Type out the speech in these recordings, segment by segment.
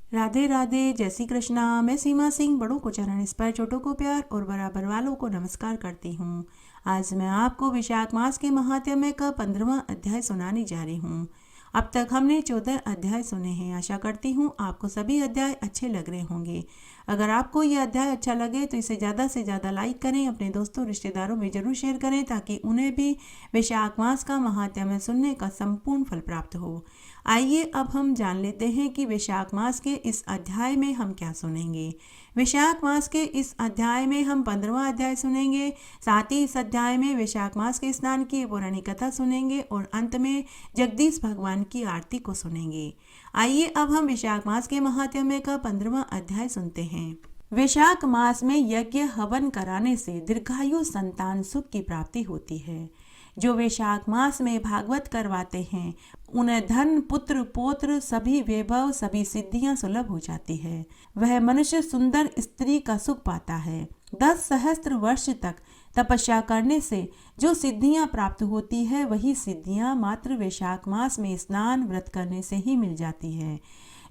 राधे राधे, जय श्री कृष्णा। मैं सीमा सिंह बड़ों को चरण स्पर्श, छोटों को प्यार और बराबर वालों को नमस्कार करती हूँ। आज मैं आपको वैशाख मास के महात्म्य का 15वां अध्याय सुनाने जा रही हूँ। अब तक हमने 14 अध्याय सुने हैं। आशा करती हूँ आपको सभी अध्याय अच्छे लग रहे होंगे। अगर आपको ये अध्याय अच्छा लगे तो इसे ज़्यादा से ज़्यादा लाइक करें, अपने दोस्तों रिश्तेदारों में जरूर शेयर करें ताकि उन्हें भी वैशाख मास का महात्म्य सुनने का संपूर्ण फल प्राप्त हो। आइए अब हम जान लेते हैं कि वैशाख मास के इस अध्याय में हम क्या सुनेंगे। वैशाख मास के इस अध्याय में हम 15वां अध्याय सुनेंगे। साथ ही इस अध्याय में वैशाख मास के स्नान की पौराणिक कथा सुनेंगे और अंत में जगदीश भगवान की आरती को सुनेंगे। आइए अब हम वैशाख मास के महात्म्य का 15वां अध्याय सुनते हैं। वैशाख मास में यज्ञ हवन कराने से दीर्घायु संतान सुख की प्राप्ति होती है। जो वैशाख मास में भागवत करवाते हैं उन्हें धन पुत्र पौत्र सभी वैभव सभी सिद्धियां सुलभ हो जाती है। वह मनुष्य सुंदर स्त्री का सुख पाता है। 10 सहस्त्र वर्ष तक तपस्या करने से जो सिद्धियां प्राप्त होती है वही सिद्धियां मात्र वैशाख मास में स्नान व्रत करने से ही मिल जाती है।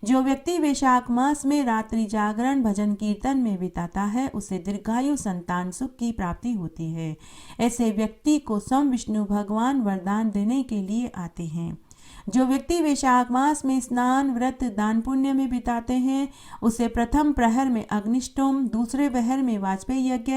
जो व्यक्ति वैशाख मास में रात्रि जागरण भजन कीर्तन में बिताता है उसे दीर्घायु संतान सुख की प्राप्ति होती है। ऐसे व्यक्ति को स्वयं विष्णु भगवान वरदान देने के लिए आते हैं। जो व्यक्ति वैशाख मास में स्नान व्रत दान पुण्य में बिताते हैं उसे प्रथम प्रहर में अग्निष्टोम, दूसरे प्रहर में वाजपेयी यज्ञ,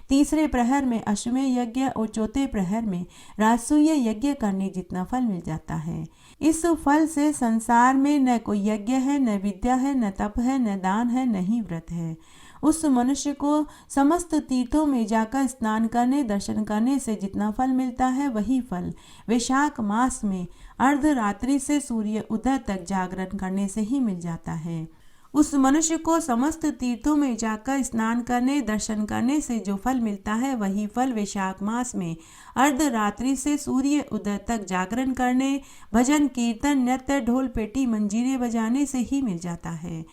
तीसरे प्रहर में अश्वमेध यज्ञ और चौथे प्रहर में राजसूय यज्ञ करने जितना फल मिल जाता है। इस फल से संसार में न कोई यज्ञ है, न विद्या है, न तप है, न दान है, न ही व्रत है। उस मनुष्य को समस्त तीर्थों में जाकर स्नान करने दर्शन करने से जितना फल मिलता है वही फल वैशाख मास में अर्धरात्रि से सूर्य उदय तक जागरण करने से ही मिल जाता है। उस मनुष्य को समस्त तीर्थों में जाकर स्नान करने दर्शन करने से जो फल मिलता है वही फल वैशाख मास में अर्धरात्रि से सूर्य उदय तक जागरण करने भजन कीर्तन नृत्य ढोल पेटी मंजीरे बजाने से ही मिल जाता है।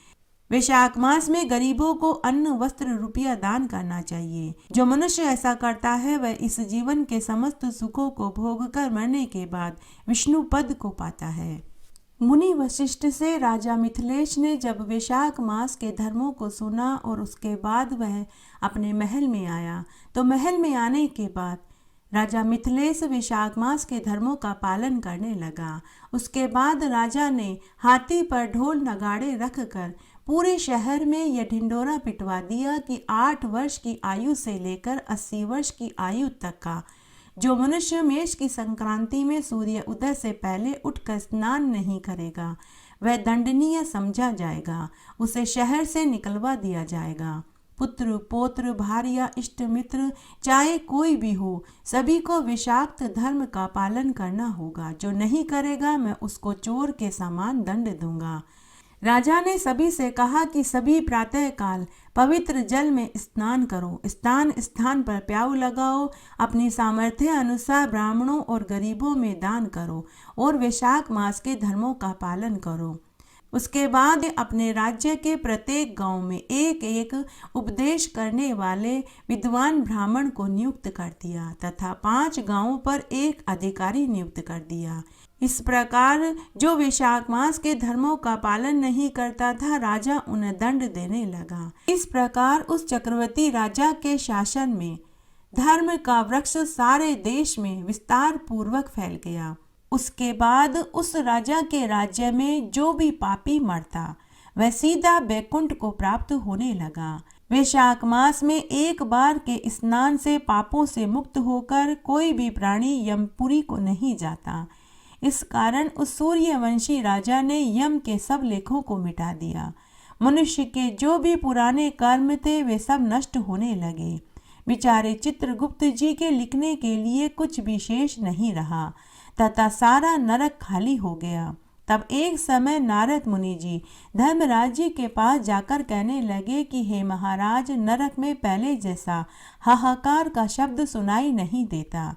वैशाख मास में गरीबों को अन्न वस्त्र रुपया दान करना चाहिए। जो मनुष्य ऐसा करता है वह इस जीवन के समस्त सुखों को भोग कर मरने के बाद विष्णु पद को पाता है। मुनि वशिष्ठ से राजा मिथिलेश ने जब वैशाख मास के धर्मों को सुना और उसके बाद वह अपने महल में आया तो महल में आने के बाद राजा मिथिलेश वैशाख मास के धर्मों का पालन करने लगा। उसके बाद राजा ने हाथी पर ढोल नगाड़े रखकर पूरे शहर में यह ढिंडोरा पिटवा दिया कि 8 वर्ष की आयु से लेकर 80 वर्ष की आयु तक का जो मनुष्य मेष की संक्रांति में सूर्य उदय से पहले उठकर स्नान नहीं करेगा वह दंडनीय समझा जाएगा। उसे शहर से निकलवा दिया जाएगा। पुत्र पौत्र भार्या इष्ट मित्र चाहे कोई भी हो सभी को विषाक्त धर्म का पालन करना होगा। जो नहीं करेगा मैं उसको चोर के समान दंड दूंगा। राजा ने सभी से कहा कि सभी प्रातः काल पवित्र जल में स्नान करो, स्थान स्थान पर प्याऊ लगाओ, अपनी सामर्थ्य अनुसार ब्राह्मणों और गरीबों में दान करो और वैशाख मास के धर्मों का पालन करो। उसके बाद अपने राज्य के प्रत्येक गांव में एक एक उपदेश करने वाले विद्वान ब्राह्मण को नियुक्त कर दिया तथा 5 गांवों पर एक अधिकारी नियुक्त कर दिया। इस प्रकार जो वैशाख मास के धर्मों का पालन नहीं करता था राजा उन्हें दंड देने लगा। इस प्रकार उस चक्रवर्ती राजा के शासन में धर्म का वृक्ष सारे देश में विस्तार पूर्वक फैल गया। उसके बाद उस राजा के राज्य में जो भी पापी मरता वह सीधा बैकुंठ को प्राप्त होने लगा। वैशाख मास में एक बार के स्नान से पापों से मुक्त होकर कोई भी प्राणी यमपुरी को नहीं जाता। इस कारण उस सूर्यवंशी राजा ने यम के सब लेखों को मिटा दिया। मनुष्य के जो भी पुराने कर्म थे वे सब नष्ट होने लगे। बेचारे चित्रगुप्त जी के लिखने के लिए कुछ भी शेष नहीं रहा तथा सारा नरक खाली हो गया। तब एक समय नारद मुनि जी धर्मराज जी के पास जाकर कहने लगे कि हे महाराज, नरक में पहले जैसा हाहाकार का शब्द सुनाई नहीं देता।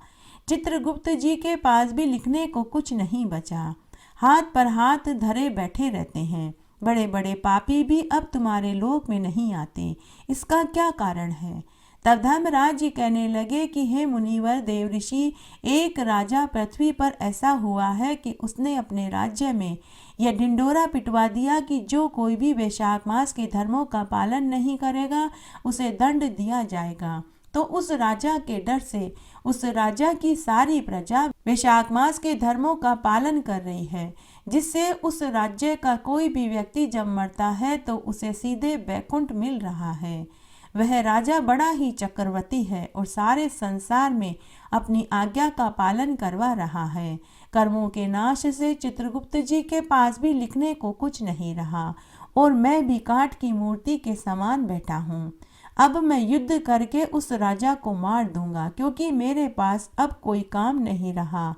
चित्रगुप्त जी के पास भी लिखने को कुछ नहीं बचा। हाथ पर हाथ धरे बैठे रहते हैं। बड़े बड़े पापी भी अब तुम्हारे लोक में नहीं आते। इसका क्या कारण है? तब धर्मराज जी कहने लगे कि हे मुनिवर देव ऋषि, एक राजा पृथ्वी पर ऐसा हुआ है कि उसने अपने राज्य में यह ढिंढोरा पिटवा दिया कि जो कोई भी वैशाख मास के धर्मों का पालन नहीं करेगा उसे दंड दिया जाएगा। तो उस राजा के डर से उस राजा की सारी प्रजा वैशाख मास के धर्मों का पालन कर रही है, जिससे उस राज्य का कोई भी व्यक्ति जब मरता है तो उसे सीधे वैकुंठ मिल रहा है। वह राजा बड़ा ही चक्रवर्ती है और सारे संसार में अपनी आज्ञा का पालन करवा रहा है। कर्मों के नाश से चित्रगुप्त जी के पास भी लिखने को कुछ नहीं रहा और मैं भी काठ की मूर्ति के समान बैठा हूँ। अब मैं युद्ध करके उस राजा को मार दूंगा, क्योंकि मेरे पास अब कोई काम नहीं रहा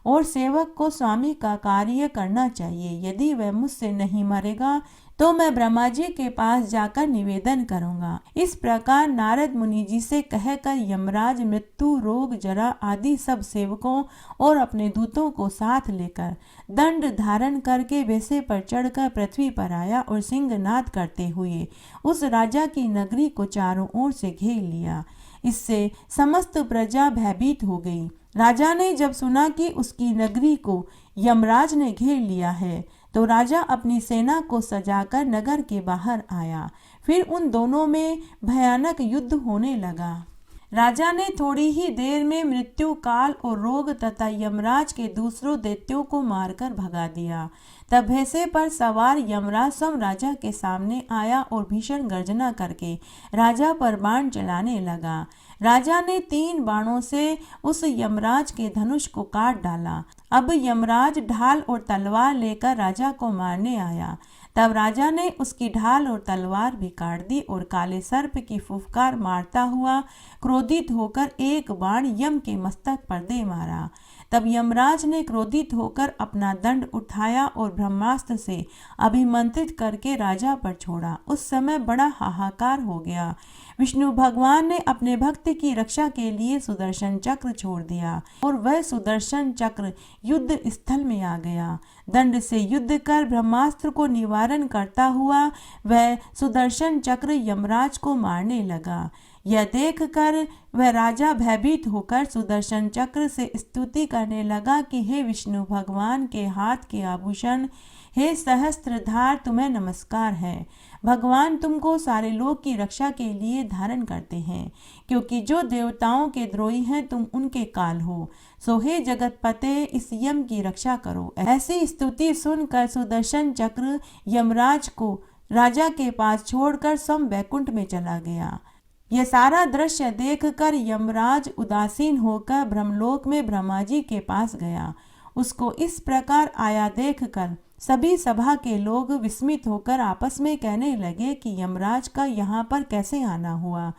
और सेवक को स्वामी का कार्य करना चाहिए। यदि वह मुझसे नहीं मरेगा तो मैं ब्रह्मा जी के पास जाकर निवेदन करूंगा। इस प्रकार नारद मुनि जी से कहकर यमराज मृत्यु, रोग, जरा आदि सब सेवकों और अपने दूतों को साथ लेकर दंड धारण करके वैसे पर चढ़कर पृथ्वी पर आया और सिंहनाद करते हुए उस राजा की नगरी को चारों ओर से घेर लिया। इससे समस्त प्रजा भयभीत हो गई। राजा ने जब सुना कि उसकी नगरी को यमराज ने घेर लिया है तो राजा अपनी सेना को सजाकर नगर के बाहर आया। फिर उन दोनों में भयानक युद्ध होने लगा। राजा ने थोड़ी ही देर में मृत्यु, काल और रोग तथा यमराज के दूसरों दैत्यों को मारकर भगा दिया। तब भैंसे पर सवार यमराज स्वयं राजा के सामने आया और भीषण गर्जना करके राजा पर बाण चलाने लगा। राजा ने 3 बाणों से उस यमराज के धनुष को काट डाला। अब यमराज ढाल और तलवार लेकर राजा को मारने आया। तब राजा ने उसकी ढाल और तलवार भी काट दी और काले सर्प की फुफकार मारता हुआ क्रोधित होकर एक बाण यम के मस्तक पर दे मारा। तब यमराज ने क्रोधित होकर अपना दंड उठाया और ब्रह्मास्त्र से अभिमंत्रित करके राजा पर छोड़ा। उस समय बड़ा हाहाकार हो गया। विष्णु भगवान ने अपने भक्त की रक्षा के लिए सुदर्शन चक्र छोड़ दिया और वह सुदर्शन चक्र युद्ध स्थल में आ गया। दंड से युद्ध कर ब्रह्मास्त्र को निवारण करता हुआ वह सुदर्शन चक्र यमराज को मारने लगा। यह देखकर वह राजा भयभीत होकर सुदर्शन चक्र से स्तुति करने लगा कि हे विष्णु भगवान के हाथ के आभूषण, हे सहस्त्रधार, तुम्हें नमस्कार है। भगवान तुमको सारे लोक की रक्षा के लिए धारण करते हैं, क्योंकि जो देवताओं के द्रोही हैं तुम उनके काल हो। सो हे जगतपते, इस यम की रक्षा करो। ऐसी स्तुति सुनकर सुदर्शन चक्र यमराज को राजा के पास छोड़कर स्वयं वैकुंठ में चला गया। यह सारा दृश्य देखकर यमराज उदासीन होकर ब्रह्मलोक में ब्रह्मा जी के पास गया। उसको इस प्रकार आया देखकर सभी सभा के लोग विस्मित होकर आपस में कहने लगे कि यमराज का यहाँ पर कैसे आना हुआ।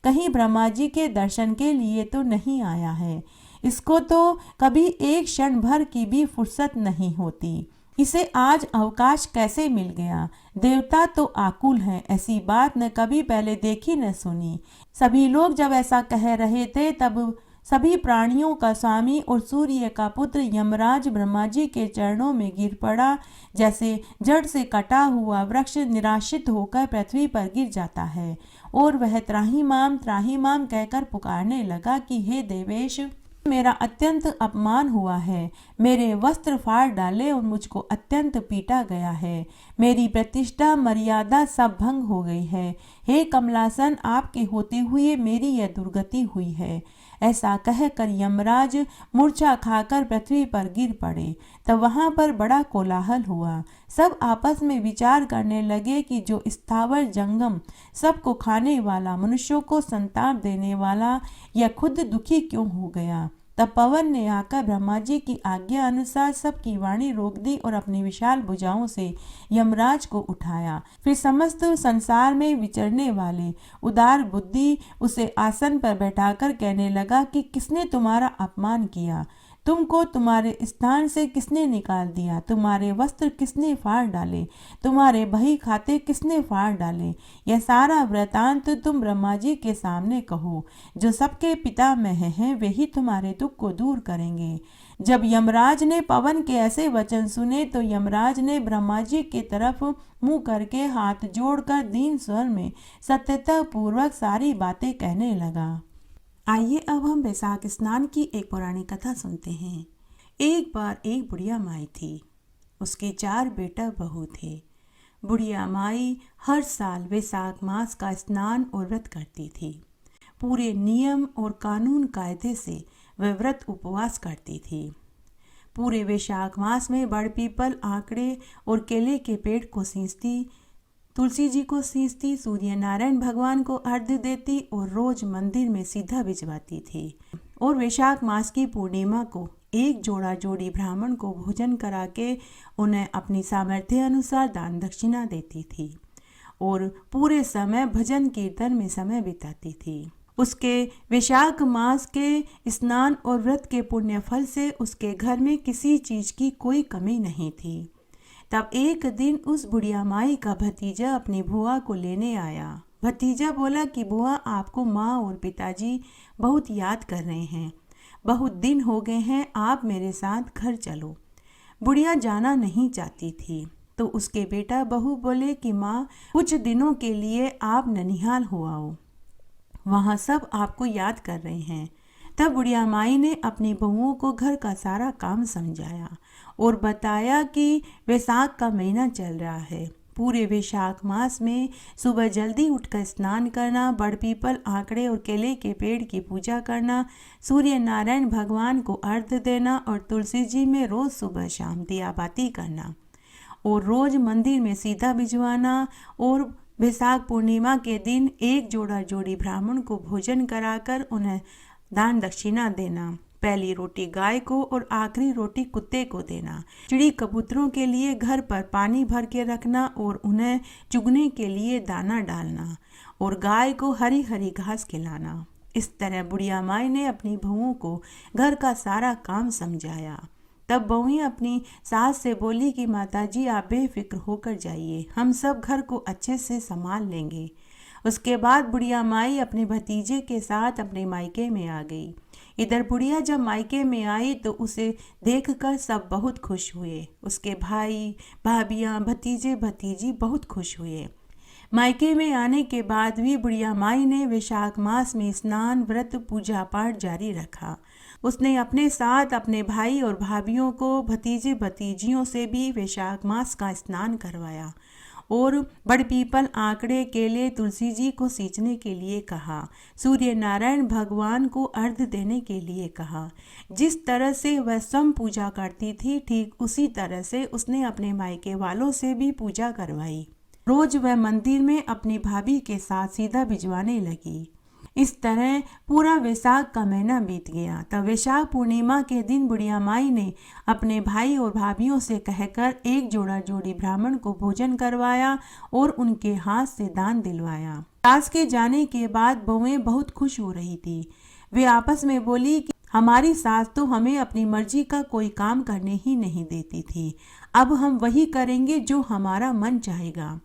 कहीं ब्रह्मा जी के दर्शन के लिए तो नहीं आया है। इसको तो कभी एक क्षण भर की भी फुर्सत नहीं होती। इसे आज अवकाश कैसे मिल गया। देवता तो आकुल हैं, ऐसी बात न कभी पहले देखी न सुनी। सभी लोग जब ऐसा कह रहे थे तब सभी प्राणियों का स्वामी और सूर्य का पुत्र यमराज ब्रह्मा जी के चरणों में गिर पड़ा। जैसे जड़ से कटा हुआ वृक्ष निराशित होकर पृथ्वी पर गिर जाता है और वह त्राहिमाम त्राहिमाम कहकर पुकारने लगा कि हे देवेश, मेरा अत्यंत अपमान हुआ है। मेरे वस्त्र फाड़ डाले और मुझको अत्यंत पीटा गया है। मेरी प्रतिष्ठा मर्यादा सब भंग हो गई है। हे कमलासन, आपके होते हुए मेरी यह दुर्गति हुई है। ऐसा कहकर यमराज मूर्छा खाकर पृथ्वी पर गिर पड़े। तब वहां पर बड़ा कोलाहल हुआ। सब आपस में विचार करने लगे कि जो स्थावर जंगम सबको खाने वाला, मनुष्यों को संताप देने वाला, यह खुद दुखी क्यों हो गया। तब पवन ने आकर ब्रह्मा जी की आज्ञा अनुसार सबकी वाणी रोक दी और अपनी विशाल भुजाओं से यमराज को उठाया। फिर समस्त संसार में विचरने वाले उदार बुद्धि उसे आसन पर बैठाकर कहने लगा कि किसने तुम्हारा अपमान किया, तुमको तुम्हारे स्थान से किसने निकाल दिया, तुम्हारे वस्त्र किसने फाड़ डाले, तुम्हारे बही खाते किसने फाड़ डाले। यह सारा वृतांत तुम ब्रह्मा जी के सामने कहो। जो सबके पितामह हैं वही तुम्हारे दुख को दूर करेंगे। जब यमराज ने पवन के ऐसे वचन सुने तो यमराज ने ब्रह्मा जी की तरफ मुंह करके हाथ जोड़कर दीन स्वर में सत्यता पूर्वक सारी बातें कहने लगा। आइए अब हम बैसाख स्नान की एक पुरानी कथा सुनते हैं। एक बार एक बुढ़िया माई थी। उसके 4 बेटा बहू थे। बुढ़िया माई हर साल वैशाख मास का स्नान और व्रत करती थी। पूरे नियम और कानून कायदे से वह व्रत उपवास करती थी। पूरे वैशाख मास में बड़ पीपल, आंकड़े और केले के पेड़ को सींचती, तुलसी जी को सींचती, सूर्य नारायण भगवान को अर्घ्य देती और रोज मंदिर में सीधा भिजवाती थी। और वैशाख मास की पूर्णिमा को एक जोड़ा जोड़ी ब्राह्मण को भोजन करा के उन्हें अपनी सामर्थ्य अनुसार दान दक्षिणा देती थी और पूरे समय भजन कीर्तन में समय बिताती थी। उसके वैशाख मास के स्नान और व्रत के पुण्य फल से उसके घर में किसी चीज की कोई कमी नहीं थी। तब एक दिन उस बुढ़िया माई का भतीजा अपनी बुआ को लेने आया। भतीजा बोला कि बुआ, आपको माँ और पिताजी बहुत याद कर रहे हैं, बहुत दिन हो गए हैं, आप मेरे साथ घर चलो। बुढ़िया जाना नहीं चाहती थी तो उसके बेटा बहू बोले कि माँ, कुछ दिनों के लिए आप ननिहाल हो आओ, वहाँ सब आपको याद कर रहे हैं। तब बुढ़िया माई ने अपनी बहुओं को घर का सारा काम समझाया और बताया कि वैशाख का महीना चल रहा है। पूरे वैशाख मास में सुबह जल्दी उठकर स्नान करना, बड़ पीपल, आंकड़े और केले के पेड़ की पूजा करना, सूर्य नारायण भगवान को अर्घ्य देना और तुलसी जी में रोज सुबह शाम दिया बाती करना और रोज मंदिर में सीधा भिजवाना और वैशाख पूर्णिमा के दिन एक जोड़ा जोड़ी ब्राह्मण को भोजन कराकर उन्हें दान दक्षिणा देना। पहली रोटी गाय को और आखिरी रोटी कुत्ते को देना। चिड़ी कबूतरों के लिए घर पर पानी भर के रखना और उन्हें चुगने के लिए दाना डालना और गाय को हरी हरी घास खिलाना। इस तरह बुढ़िया माई ने अपनी बहुओं को घर का सारा काम समझाया। तब बहुएं अपनी सास से बोली कि माताजी, आप बेफिक्र होकर जाइए, हम सब घर को अच्छे से संभाल लेंगे। उसके बाद बुढ़िया माई अपने भतीजे के साथ अपने मायके में आ गई। इधर बुढ़िया जब मायके में आई तो उसे देखकर सब बहुत खुश हुए। उसके भाई, भाभियाँ, भतीजे, भतीजी बहुत खुश हुए। मायके में आने के बाद भी बुढ़िया माई ने वैशाख मास में स्नान, व्रत, पूजा पाठ जारी रखा। उसने अपने साथ अपने भाई और भाभियों को, भतीजे भतीजियों से भी वैशाख मास का स्नान करवाया और बड़ पीपल, आंकड़े, केले, तुलसी जी को सींचने के लिए कहा, सूर्य नारायण भगवान को अर्घ्य देने के लिए कहा। जिस तरह से वह स्वयं पूजा करती थी, ठीक उसी तरह से उसने अपने मायके वालों से भी पूजा करवाई। रोज वह मंदिर में अपनी भाभी के साथ सीधा भिजवाने लगी। इस तरह पूरा वैशाख का महीना बीत गया। तब वैशाख पूर्णिमा के दिन बुढ़िया माई ने अपने भाई और भाभियों से कहकर एक जोड़ा जोड़ी ब्राह्मण को भोजन करवाया और उनके हाथ से दान दिलवाया। सास के जाने के बाद बहुएं बहुत खुश हो रही थी। वे आपस में बोली कि हमारी सास तो हमें अपनी मर्जी का कोई काम करने ही नहीं देती थी, अब हम वही करेंगे जो हमारा मन चाहेगा।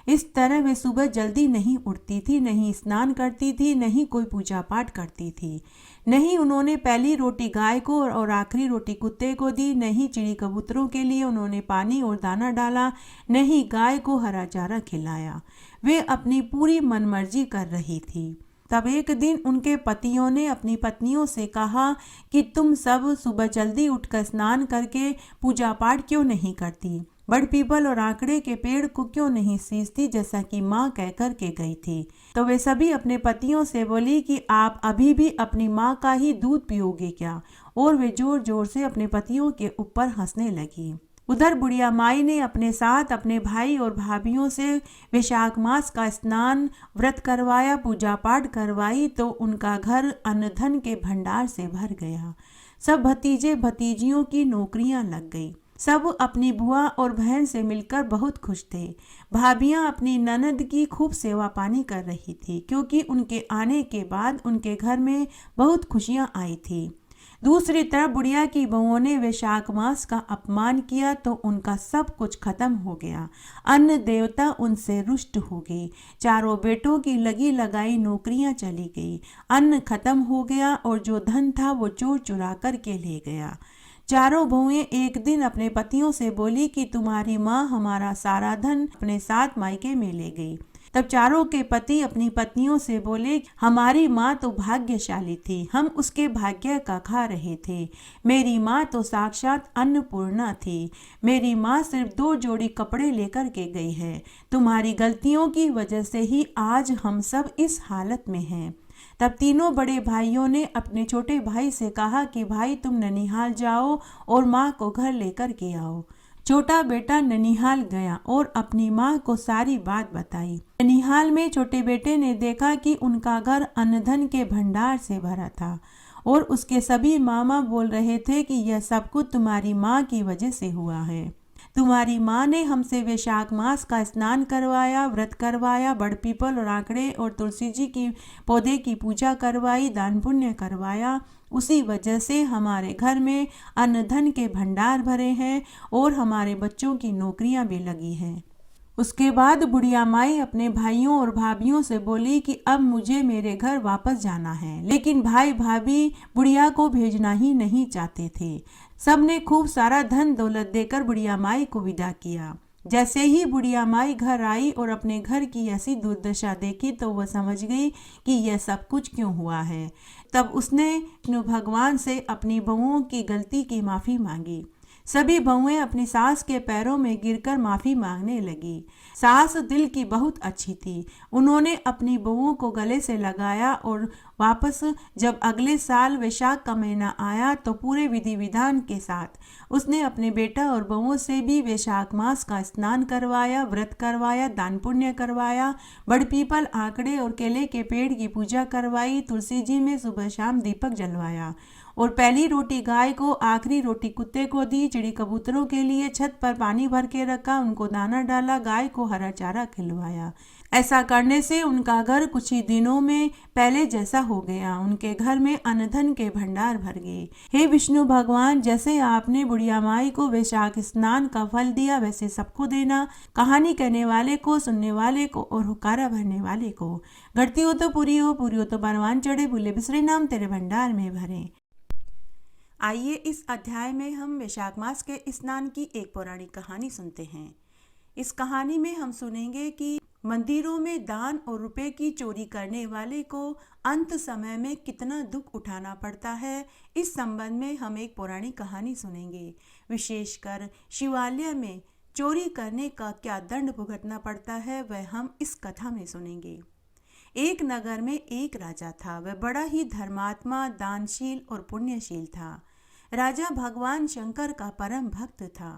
इस तरह वे सुबह जल्दी नहीं उठती थी, नहीं स्नान करती थी, नहीं कोई पूजा पाठ करती थी। नहीं उन्होंने पहली रोटी गाय को और आखिरी रोटी कुत्ते को दी, नहीं चिड़ी कबूतरों के लिए उन्होंने पानी और दाना डाला, नहीं गाय को हरा चारा खिलाया। वे अपनी पूरी मनमर्जी कर रही थी। तब एक दिन उनके पतियों ने अपनी पत्नियों से कहा कि तुम सब सुबह जल्दी उठकर स्नान करके पूजा पाठ क्यों नहीं करती, बड़ पीपल और आंकड़े के पेड़ को क्यों नहीं सींचती जैसा कि माँ कह कर के गई थी। तो वे सभी अपने पतियों से बोली कि आप अभी भी अपनी माँ का ही दूध पियोगे क्या, और वे जोर जोर से अपने पतियों के ऊपर हंसने लगी। उधर बुढ़िया माई ने अपने साथ अपने भाई और भाभियों से वैशाख मास का स्नान, व्रत करवाया, पूजा पाठ करवाई तो उनका घर अन्न धन के भंडार से भर गया। सब भतीजे भतीजियों की नौकरियां लग गई। सब अपनी बुआ और बहन से मिलकर बहुत खुश थे। भाभियां अपनी ननद की खूब सेवा पानी कर रही थी, क्योंकि उनके आने के बाद उनके घर में बहुत खुशियां आई थी। दूसरी तरफ बुढ़िया की बहुओं ने वैशाख मास का अपमान किया तो उनका सब कुछ खत्म हो गया। अन्न देवता उनसे रुष्ट हो गई। चारों बेटों की लगी लगाई नौकरियां चली गई। अन्न खत्म हो गया और जो धन था वो चोर चुरा कर के ले गया। चारों बहुएं एक दिन अपने पतियों से बोली कि तुम्हारी माँ हमारा सारा धन अपने साथ मायके में ले गई। तब चारों के पति अपनी पत्नियों से बोले, हमारी माँ तो भाग्यशाली थी, हम उसके भाग्य का खा रहे थे। मेरी माँ तो साक्षात अन्नपूर्णा थी। मेरी माँ सिर्फ 2 जोड़ी कपड़े लेकर के गई है। तुम्हारी गलतियों की वजह से ही आज हम सब इस हालत में हैं। तब तीनों बड़े भाइयों ने अपने छोटे भाई से कहा कि भाई तुम ननिहाल जाओ और माँ को घर लेकर के आओ। छोटा बेटा ननिहाल गया और अपनी माँ को सारी बात बताई। ननिहाल में छोटे बेटे ने देखा कि उनका घर अन्न-धन के भंडार से भरा था और उसके सभी मामा बोल रहे थे कि यह सब कुछ तुम्हारी माँ की वजह से हुआ है। तुम्हारी माँ ने हमसे वैशाख मास का स्नान करवाया, व्रत करवाया, बड़ पीपल और आंकड़े और तुलसी जी की पौधे की पूजा करवाई, दान पुण्य करवाया। उसी वजह से हमारे घर में अन्न धन के भंडार भरे हैं और हमारे बच्चों की नौकरियां भी लगी हैं। उसके बाद बुढ़िया माई अपने भाइयों और भाभीियों से बोली कि अब मुझे मेरे घर वापस जाना है। लेकिन भाई भाभी बुढ़िया को भेजना ही नहीं चाहते थे। सबने खूब सारा धन दौलत देकर बुढ़िया माई को विदा किया। जैसे ही बुढ़िया माई घर आई और अपने घर की ऐसी दुर्दशा देखी तो वह समझ गई कि यह सब कुछ क्यों हुआ है। तब उसने विष्णु भगवान से अपनी बहुओं की गलती की माफ़ी मांगी। सभी बहुएं अपनी सास के पैरों में गिरकर माफ़ी मांगने लगी। सास दिल की बहुत अच्छी थी। उन्होंने अपनी बहुओं को गले से लगाया और वापस जब अगले साल वैशाख का महीना आया तो पूरे विधि विधान के साथ उसने अपने बेटा और बहुओं से भी वैशाख मास का स्नान करवाया, व्रत करवाया, दान पुण्य करवाया, बड़ पीपल, आंकड़े और केले के पेड़ की पूजा करवाई, तुलसी जी में सुबह शाम दीपक जलवाया और पहली रोटी गाय को, आखिरी रोटी कुत्ते को दी। चिड़ी कबूतरों के लिए छत पर पानी भर के रखा, उनको दाना डाला, गाय को हरा चारा खिलवाया। ऐसा करने से उनका घर कुछ ही दिनों में पहले जैसा हो गया। उनके घर में अन्न धन के भंडार भर गए। हे विष्णु भगवान, जैसे आपने बुढ़िया माई को वैशाख स्नान का फल दिया वैसे सबको देना। कहानी कहने वाले को, सुनने वाले को और हुकारा भरने वाले को। घटती हो तो पूरी हो, पूरी हो तो परवान चढ़े, भूले बिसरे नाम तेरे भंडार में भरे। आइए इस अध्याय में हम वैशाख मास के स्नान की एक पौराणिक कहानी सुनते हैं। इस कहानी में हम सुनेंगे कि मंदिरों में दान और रुपए की चोरी करने वाले को अंत समय में कितना दुख उठाना पड़ता है। इस संबंध में हम एक पौराणिक कहानी सुनेंगे। विशेषकर शिवालय में चोरी करने का क्या दंड भुगतना पड़ता है वह हम इस कथा में सुनेंगे। एक नगर में एक राजा था। वह बड़ा ही धर्मात्मा, दानशील और पुण्यशील था। राजा भगवान शंकर का परम भक्त था।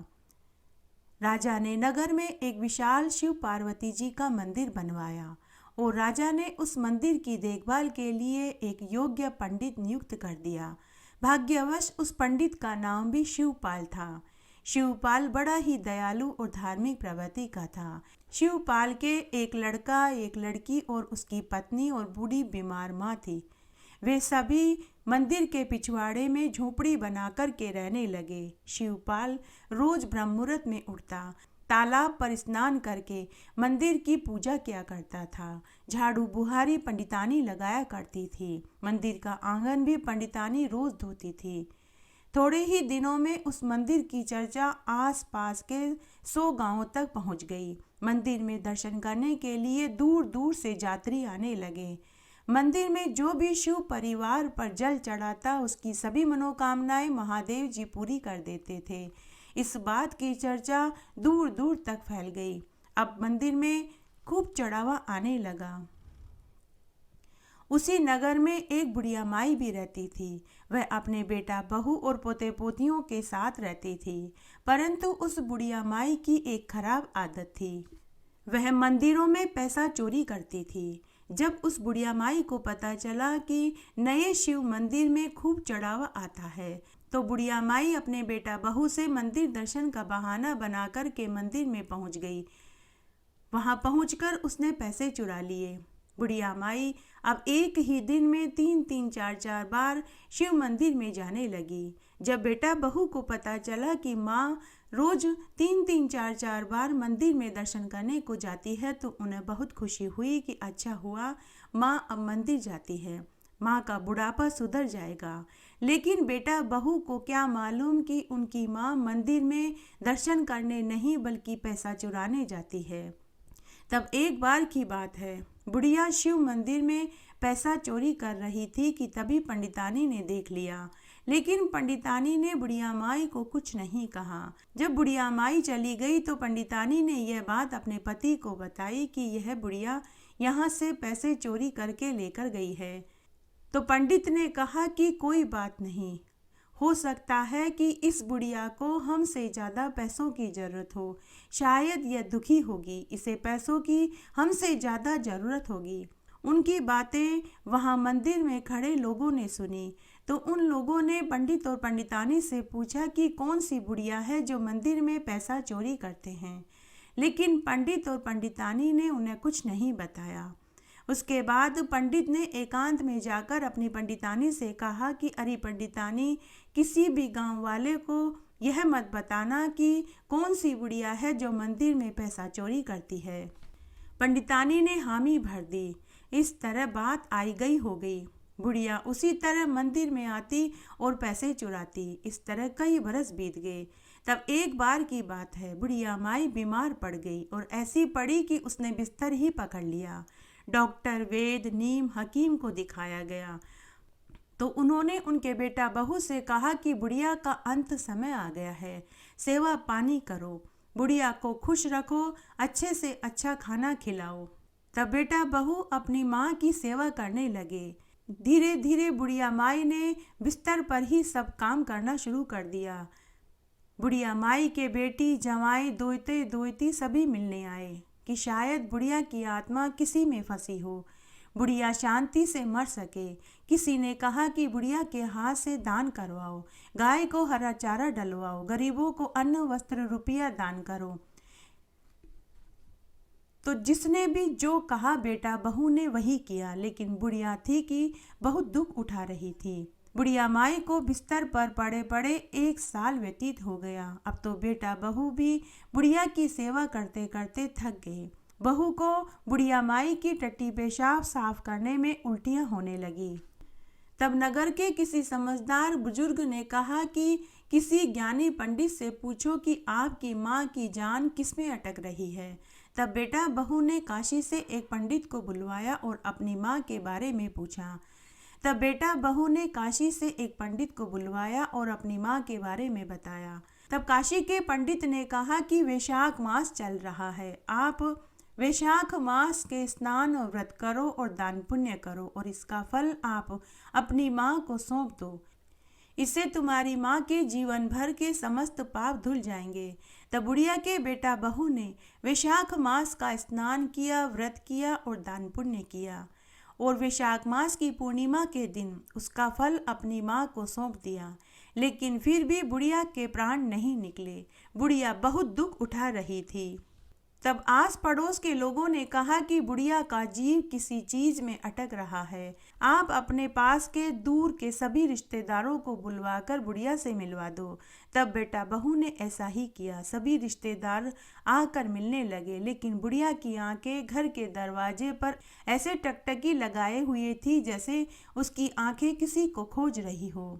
राजा ने नगर में एक विशाल शिव पार्वती जी का मंदिर बनवाया और राजा ने उस मंदिर की देखभाल के लिए एक योग्य पंडित नियुक्त कर दिया। भाग्यवश उस पंडित का नाम भी शिवपाल था। शिवपाल बड़ा ही दयालु और धार्मिक प्रवृत्ति का था। शिवपाल के एक लड़का, एक लड़की और उसकी पत्नी और बूढ़ी बीमार माँ थी। वे सभी मंदिर के पिछवाड़े में झोपड़ी बनाकर के रहने लगे। शिवपाल रोज ब्रह्म मुहूर्त में उठता, तालाब पर स्नान करके मंदिर की पूजा किया करता था। झाड़ू बुहारी पंडितानी लगाया करती थी। मंदिर का आंगन भी पंडितानी रोज धोती थी। थोड़े ही दिनों में उस मंदिर की चर्चा आस पास के 100 गांवों तक पहुंच गई। मंदिर में दर्शन करने के लिए दूर दूर से यात्री आने लगे। मंदिर में जो भी शिव परिवार पर जल चढ़ाता उसकी सभी मनोकामनाएं महादेव जी पूरी कर देते थे। इस बात की चर्चा दूर दूर तक फैल गई। अब मंदिर में खूब चढ़ावा आने लगा। उसी नगर में एक बुढ़िया माई भी रहती थी। वह अपने बेटा, बहू और पोते पोतियों के साथ रहती थी। परंतु उस बुढ़िया माई की एक खराब आदत थी। वह मंदिरों में पैसा चोरी करती थी। जब उस बुढ़िया माई को पता चला कि नए शिव मंदिर में खूब चढ़ावा आता है तो बुढ़िया माई अपने बेटा बहू से मंदिर दर्शन का बहाना बनाकर के मंदिर में पहुंच गई। वहां पहुंचकर उसने पैसे चुरा लिए। बुढ़िया माई अब एक ही दिन में 3-3, 4-4 बार शिव मंदिर में जाने लगी। जब बेटा बहू को पता चला कि माँ रोज 3-3, 4-4 बार मंदिर में दर्शन करने को जाती है तो उन्हें बहुत खुशी हुई कि अच्छा हुआ माँ अब मंदिर जाती है, माँ का बुढ़ापा सुधर जाएगा। लेकिन बेटा बहू को क्या मालूम कि उनकी माँ मंदिर में दर्शन करने नहीं बल्कि पैसा चुराने जाती है। तब एक बार की बात है, बुढ़िया शिव मंदिर में पैसा चोरी कर रही थी कि तभी पंडितानी ने देख लिया। लेकिन पंडितानी ने बुढ़िया माई को कुछ नहीं कहा। जब बुढ़िया माई चली गई तो पंडितानी ने यह बात अपने पति को बताई कि यह बुढ़िया यहाँ से पैसे चोरी करके लेकर गई है। तो पंडित ने कहा कि कोई बात नहीं, हो सकता है कि इस बुढ़िया को हमसे ज़्यादा पैसों की ज़रूरत हो। शायद यह दुखी होगी, इसे पैसों की हमसे ज़्यादा ज़रूरत होगी। उनकी बातें वहाँ मंदिर में खड़े लोगों ने सुनी। तो उन लोगों ने पंडित और पंडितानी से पूछा कि कौन सी बुढ़िया है जो मंदिर में पैसा चोरी करते हैं। लेकिन पंडित और पंडितानी ने उन्हें कुछ नहीं बताया। उसके बाद पंडित ने एकांत में जाकर अपनी पंडितानी से कहा कि अरे पंडितानी, किसी भी गांव वाले को यह मत बताना कि कौन सी बुढ़िया है जो मंदिर में पैसा चोरी करती है। पंडितानी ने हामी भर दी। इस तरह बात आई गई हो गई। बुढ़िया उसी तरह मंदिर में आती और पैसे चुराती। इस तरह कई बरस बीत गए। तब एक बार की बात है, बुढ़िया माई बीमार पड़ गई और ऐसी पड़ी कि उसने बिस्तर ही पकड़ लिया। डॉक्टर, वेद, नीम, हकीम को दिखाया गया तो उन्होंने उनके बेटा बहू से कहा कि बुढ़िया का अंत समय आ गया है, सेवा पानी करो, बुढ़िया को खुश रखो, अच्छे से अच्छा खाना खिलाओ। तब बेटा बहू अपनी माँ की सेवा करने लगे। धीरे धीरे बुढ़िया माई ने बिस्तर पर ही सब काम करना शुरू कर दिया। बुढ़िया माई के बेटी, जवाई, दोते दोती सभी मिलने आए कि शायद बुढ़िया की आत्मा किसी में फंसी हो, बुढ़िया शांति से मर सके। किसी ने कहा कि बुढ़िया के हाथ से दान करवाओ, गाय को हरा चारा डलवाओ, गरीबों को अन्न वस्त्र रुपया दान करो। तो जिसने भी जो कहा बेटा बहू ने वही किया। लेकिन बुढ़िया थी कि बहुत दुख उठा रही थी। बुढ़िया माई को बिस्तर पर पड़े पड़े 1 साल व्यतीत हो गया। अब तो बेटा बहू भी बुढ़िया की सेवा करते करते थक गए। बहू को बुढ़िया माई की टट्टी पेशाब साफ करने में उल्टियां होने लगी। तब नगर के किसी समझदार बुजुर्ग ने कहा कि किसी ज्ञानी पंडित से पूछो कि आपकी माँ की जान किसमें अटक रही है। तब बेटा बहू ने काशी से एक पंडित को बुलवाया और अपनी माँ के बारे में पूछा। तब बेटा बहू ने काशी से एक पंडित को बुलवाया और अपनी माँ के बारे में बताया। तब काशी के पंडित ने कहा कि वैशाख मास चल रहा है, आप वैशाख मास के स्नान और व्रत करो और दान पुण्य करो और इसका फल आप अपनी माँ को सौंप दो। इससे तुम्हारी माँ के जीवन भर के समस्त पाप धुल जाएंगे। तब बुढ़िया के बेटा बहू ने वैशाख मास का स्नान किया, व्रत किया और दान पुण्य किया और वैशाख मास की पूर्णिमा के दिन उसका फल अपनी माँ को सौंप दिया। लेकिन फिर भी बुढ़िया के प्राण नहीं निकले। बुढ़िया बहुत दुख उठा रही थी। तब आस पड़ोस के लोगों ने कहा कि बुढ़िया का जीव किसी चीज में अटक रहा है, आप अपने पास के दूर के सभी रिश्तेदारों को बुलवाकर बुढ़िया से मिलवा दो। तब बेटा बहू ने ऐसा ही किया। सभी रिश्तेदार आकर मिलने लगे, लेकिन बुढ़िया की आंखें घर के दरवाजे पर ऐसे टकटकी लगाए हुए थी जैसे उसकी आंखें किसी को खोज रही हो।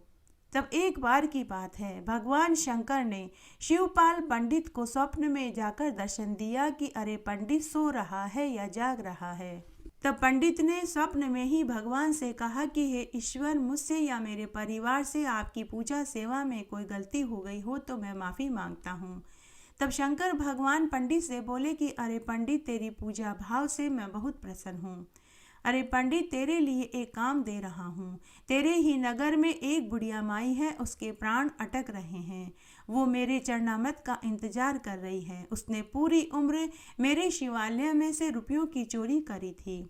तब एक बार की बात है, भगवान शंकर ने शिवपाल पंडित को स्वप्न में जाकर दर्शन दिया कि अरे पंडित सो रहा है या जाग रहा है। तब पंडित ने स्वप्न में ही भगवान से कहा कि हे ईश्वर, मुझसे या मेरे परिवार से आपकी पूजा सेवा में कोई गलती हो गई हो तो मैं माफ़ी मांगता हूँ। तब शंकर भगवान पंडित से बोले कि अरे पंडित, तेरी पूजा भाव से मैं बहुत प्रसन्न हूँ। अरे पंडित, तेरे लिए एक काम दे रहा हूँ। तेरे ही नगर में एक बुढ़िया माई है, उसके प्राण अटक रहे हैं। वो मेरे चरणामृत का इंतजार कर रही है। उसने पूरी उम्र मेरे शिवालय में से रुपयों की चोरी करी थी,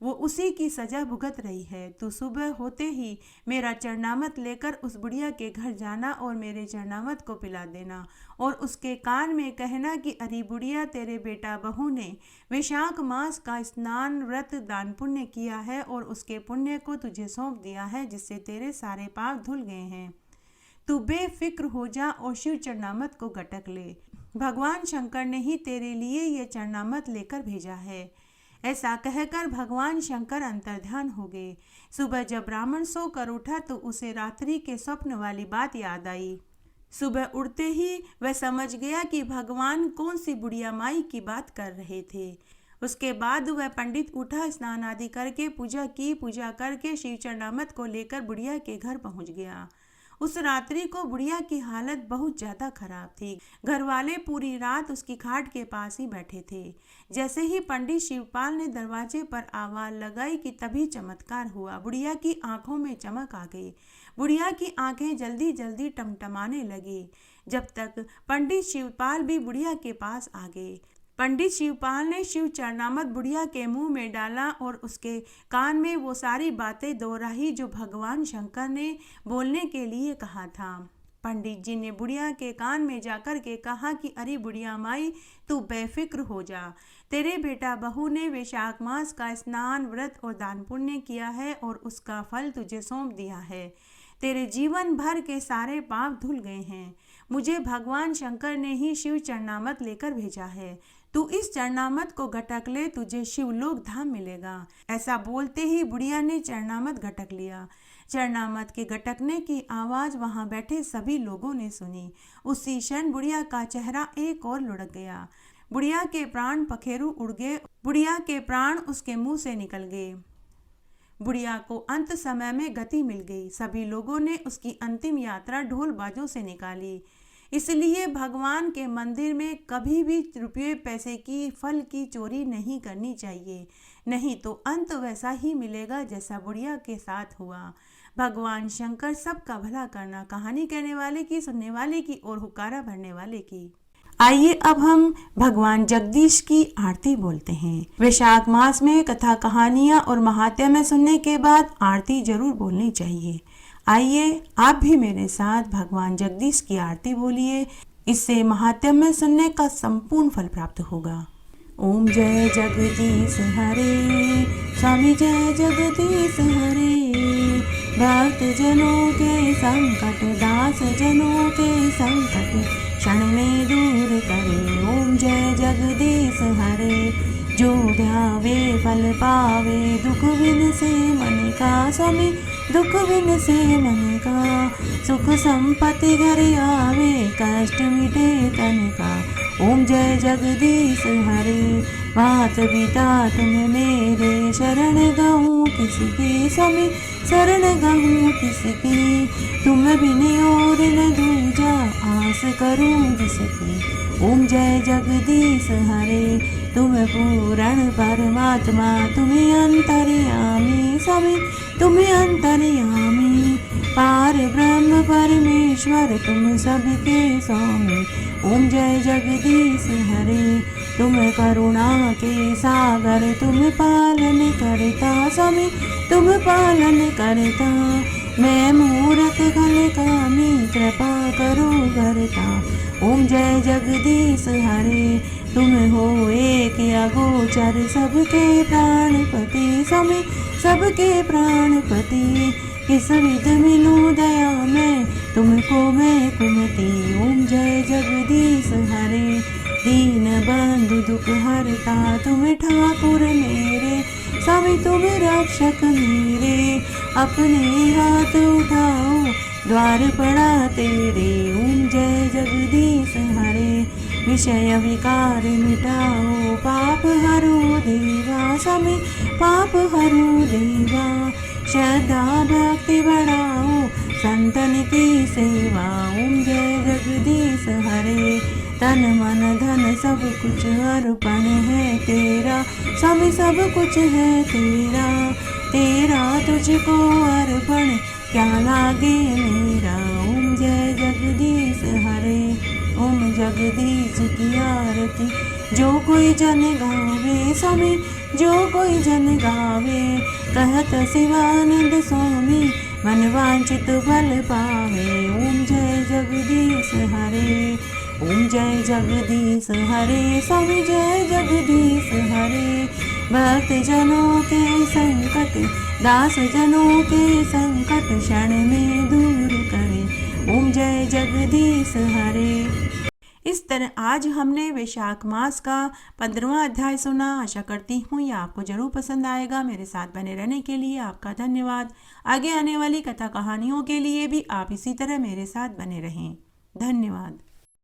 वो उसी की सजा भुगत रही है। तू सुबह होते ही मेरा चरणामृत लेकर उस बुढ़िया के घर जाना और मेरे चरणामृत को पिला देना और उसके कान में कहना कि अरे बुढ़िया, तेरे बेटा बहू ने वैशाख मास का स्नान, व्रत, दान पुण्य किया है और उसके पुण्य को तुझे सौंप दिया है, जिससे तेरे सारे पाप धुल गए हैं। तू बेफिक्र हो जा और शिव चरणामृत को गटक ले। भगवान शंकर ने ही तेरे लिए ये चरणामृत लेकर भेजा है। ऐसा कहकर भगवान शंकर अंतर्ध्यान हो गए। सुबह जब ब्राह्मण सोकर उठा तो उसे रात्रि के स्वप्न वाली बात याद आई। सुबह उठते ही वह समझ गया कि भगवान कौन सी बुढ़िया माई की बात कर रहे थे। उसके बाद वह पंडित उठा, स्नान आदि करके पूजा की। पूजा करके शिव चरणामत को लेकर बुढ़िया के घर पहुंच गया। उस रात्रि को बुढ़िया की हालत बहुत ज्यादा खराब थी। घर वाले पूरी रात उसकी खाट के पास ही बैठे थे। जैसे ही पंडित शिवपाल ने दरवाजे पर आवाज लगाई कि तभी चमत्कार हुआ। बुढ़िया की आंखों में चमक आ गई। बुढ़िया की आंखें जल्दी जल्दी टमटमाने लगी। जब तक पंडित शिवपाल भी बुढ़िया के पास आ गए। पंडित शिवपाल ने शिव चरणामत बुढ़िया के मुंह में डाला और उसके कान में वो सारी बातें दोहराई जो भगवान शंकर ने बोलने के लिए कहा था। पंडित जी ने बुढ़िया के कान में जाकर के कहा कि अरे बुढ़िया माई, तू बेफिक्र हो जा। तेरे बेटा बहू ने वैशाख मास का स्नान, व्रत और दान पुण्य किया है और उसका फल तुझे सौंप दिया है। तेरे जीवन भर के सारे पाप धुल गए हैं। मुझे भगवान शंकर ने ही शिव चरणामत लेकर भेजा है। तू इस चरणामत को घटक ले, तुझे शिवलोक धाम मिलेगा। ऐसा बोलते ही बुढ़िया ने चरणामत घटक लिया। चरणामत के घटकने की आवाज वहां बैठे सभी लोगों ने सुनी। उसी क्षण बुढ़िया का चेहरा एक और लुढ़क गया। बुढ़िया के प्राण पखेरु उड़ गए। बुढ़िया के प्राण उसके मुंह से निकल गए। बुढ़िया को अंत समय में गति मिल गई। सभी लोगों ने उसकी अंतिम यात्रा ढोल बाजों से निकाली। इसलिए भगवान के मंदिर में कभी भी रुपये पैसे की, फल की चोरी नहीं करनी चाहिए, नहीं तो अंत वैसा ही मिलेगा जैसा बुढ़िया के साथ हुआ। भगवान शंकर सबका भला करना। कहानी कहने वाले की, सुनने वाले की और हुक्कारा भरने वाले की। आइए अब हम भगवान जगदीश की आरती बोलते हैं। वैशाख मास में कथा, कहानियाँ और महात्म्य सुनने के बाद आरती जरूर बोलनी चाहिए। आइए आप भी मेरे साथ भगवान जगदीश की आरती बोलिए। इससे महात्म्य सुनने का संपूर्ण फल प्राप्त होगा। ओम जय जगदीश हरे, स्वामी जय जगदीश हरे। भक्त जनों के संकट, दास जनों के संकट क्षण में दूर करे। ओम जय जगदीश हरे। जो ध्यावे फल पावे, दुख बिन से मन का। स्वामी दुख बिन से मन का। सुख संपत्ति घर आवे, कष्ट मिटे तन का। ओम जय जगदीश हरे। मात पिता तुम मेरे, शरण गहूँ किसकी। स्वामी शरण गहूँ किसकी। तुम बिन और न दूजा, आस करूँ जिसकी। ओम जय जगदीश हरे। तुम पूर्ण परमात्मा, तुम्हें अंतर्यामी। स्वामी तुम्हें अंतर्यामी। पार ब्रह्म परमेश्वर, तुम सबके स्वामी। ओम जय जगदीश हरे। तुम करुणा के सागर, तुम पालन करता। स्वामी तुम पालन करता। मैं मूरख खल कामी, कृपा करो करता। ओम जय जगदीश हरे। तुम हो एक अगोचर, सबके प्राणपति। स्वामी सबके प्राणपति। किस विध मिलूं दया मैं, तुमको मैं कुमति। ओम जय जगदीश हरे। दीन बंधु दुख हरता, तुम ठाकुर मेरे। स्वामी तुम रक्षक मेरे। अपने हाथ उठाओ, द्वार पड़ा तेरे। ओम जय जगदीश हरे। विषय विकार मिटाओ, पाप हरो देवा। स्वामी पाप हरो देवा। श्रद्धा भक्ति बढ़ाओ, संतन की सेवा। ओम जय जगदीश हरे। तन मन धन सब कुछ अर्पण है तेरा। स्वामी सब कुछ है तेरा। तेरा तुझको अर्पण, क्या लागे मेरा। ओम जय जगदीश हरे। ओम जगदीश की आरती जो कोई जन गावे। स्वामी जो कोई जन गावे, कहत शिवानंद स्वामी मन वांछित फल पावे। ओम जय जगदीश हरे। ओम जय जगदीश हरे। स्वामी जय जगदीश हरे। भक्त जनों के संकट, दास जनों के संकट क्षण में दूर करे। ओम जय जगदीश हरे। इस तरह आज हमने वैशाख मास का 15वां अध्याय सुना। आशा करती हूँ यह आपको जरूर पसंद आएगा। मेरे साथ बने रहने के लिए आपका धन्यवाद। आगे आने वाली कथा कहानियों के लिए भी आप इसी तरह मेरे साथ बने रहें। धन्यवाद।